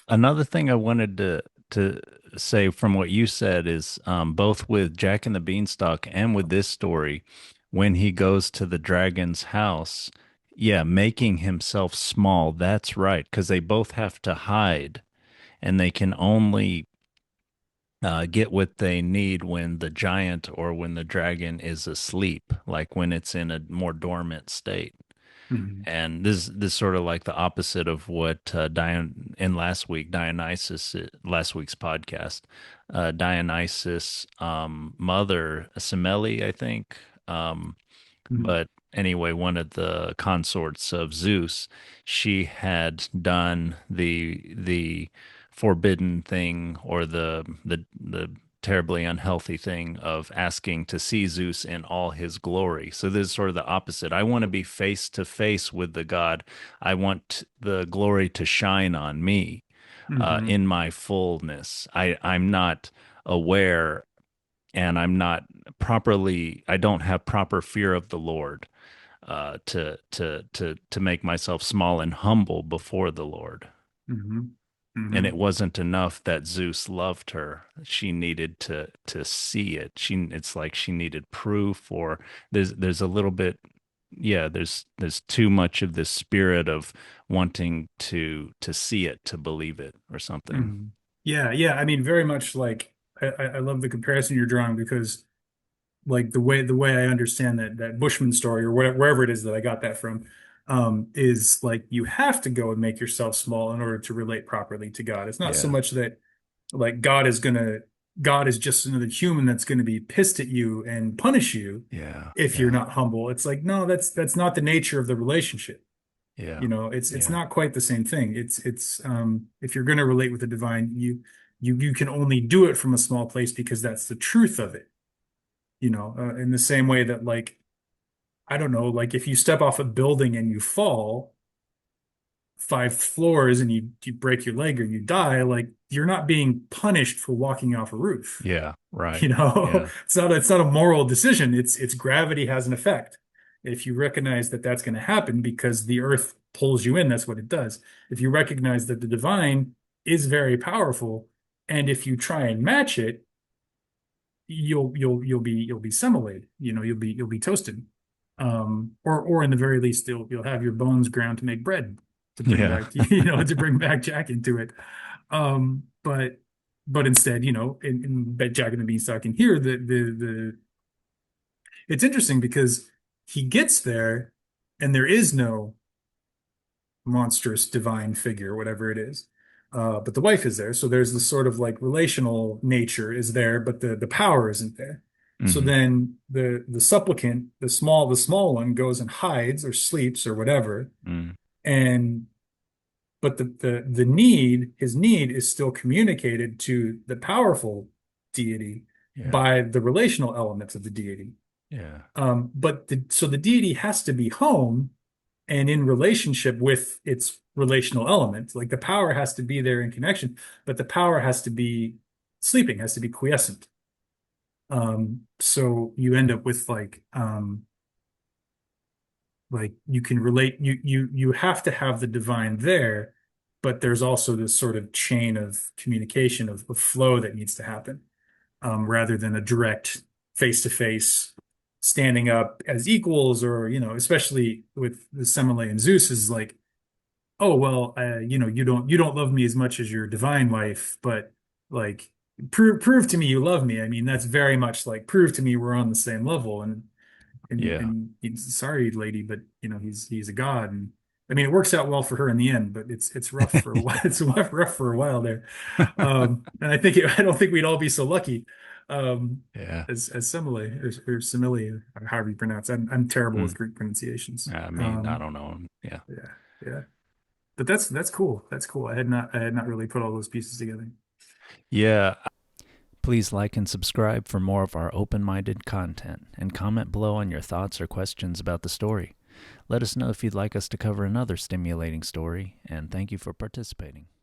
Another thing I wanted to say from what you said is both with Jack and the Beanstalk and with this story, when he goes to the dragon's house, yeah, making himself small, that's right, because they both have to hide and they can only get what they need when the giant or when the dragon is asleep, like when it's in a more dormant state. Mhm. And this sort of like the opposite of what in last week Dionysus last week's podcast, Dionysus mother Semele, I think. Mhm. But anyway, one of the consorts of Zeus, she had done the forbidden thing or the terribly unhealthy thing of asking to see Zeus in all his glory. So this is sort of the opposite. I want to be face to face with the god. I want the glory to shine on me Mhm. in my fullness. I'm not aware and I'm not I don't have proper fear of the Lord to make myself small and humble before the Lord. Mhm. And it Mhm. wasn't enough that Zeus loved her. She needed to see it. It's like she needed proof, or there's a little bit, yeah, there's too much of this spirit of wanting to see it, to believe it or something. Mhm. Yeah, yeah. I mean, very much like I love the comparison you're drawing because like the way I understand that Bushman story or whatever, wherever it is that I got that from, is like you have to go and make yourself small in order to relate properly to God. It's not so Yeah. much that like God is just another human that's gonna be pissed at you and punish you Yeah. if you're Yeah. not humble. It's like, no, that's not the nature of the relationship. Yeah. You know, it's Yeah. not quite the same thing. It's if you're going to relate with the divine, you can only do it from a small place because that's the truth of it. You know, in the same way that like I don't know, like if you step off a building and you fall 5 floors and you break your leg or you die, like you're not being punished for walking off a roof. Yeah. Right. You know, Yeah. it's not a moral decision. It's gravity has an effect. If you recognize that that's going to happen because the earth pulls you in, that's what it does. If you recognize that the divine is very powerful, and if you try and match it, you'll be similated. You know, you'll be toasted. Or in the very least, you'll have your bones ground to make bread to bring Yeah. back, to bring back Jack into it. But instead, in Jack and the Beanstalk, and here the it's interesting because he gets there, and there is no monstrous divine figure, whatever it is. But the wife is there, so there's this sort of like relational nature is there, but the power isn't there. So Hmm. then the supplicant, the small one, goes and hides or sleeps or whatever, Mm. and but the need, his need is still communicated to the powerful deity Yeah. by the relational elements of the deity. Yeah. So the deity has to be home and in relationship with its relational element. Like the power has to be there in connection, but the power has to be sleeping, has to be quiescent. So you end up with like you can relate you have to have the divine there, but there's also this sort of chain of communication of flow that needs to happen, rather than a direct face-to-face standing up as equals, or especially with the Semele and Zeus is like, oh well, you don't love me as much as your divine wife, but like prove to me you love me. I mean, that's very much like prove to me we're on the same level. Yeah. And sorry, lady, but he's a god, and I mean it works out well for her in the end, but it's rough for a while. It's rough for a while there, and I don't think we'd all be so lucky, Yeah. as Semele or Simile, or however you pronounce. I'm terrible with Mm. Greek pronunciations. I mean, I don't know. Yeah. Yeah, yeah, but that's cool. That's cool. I had not really put all those pieces together. Yeah. Please like and subscribe for more of our open minded content and comment below on your thoughts or questions about the story. Let us know if you'd like us to cover another stimulating story, and thank you for participating.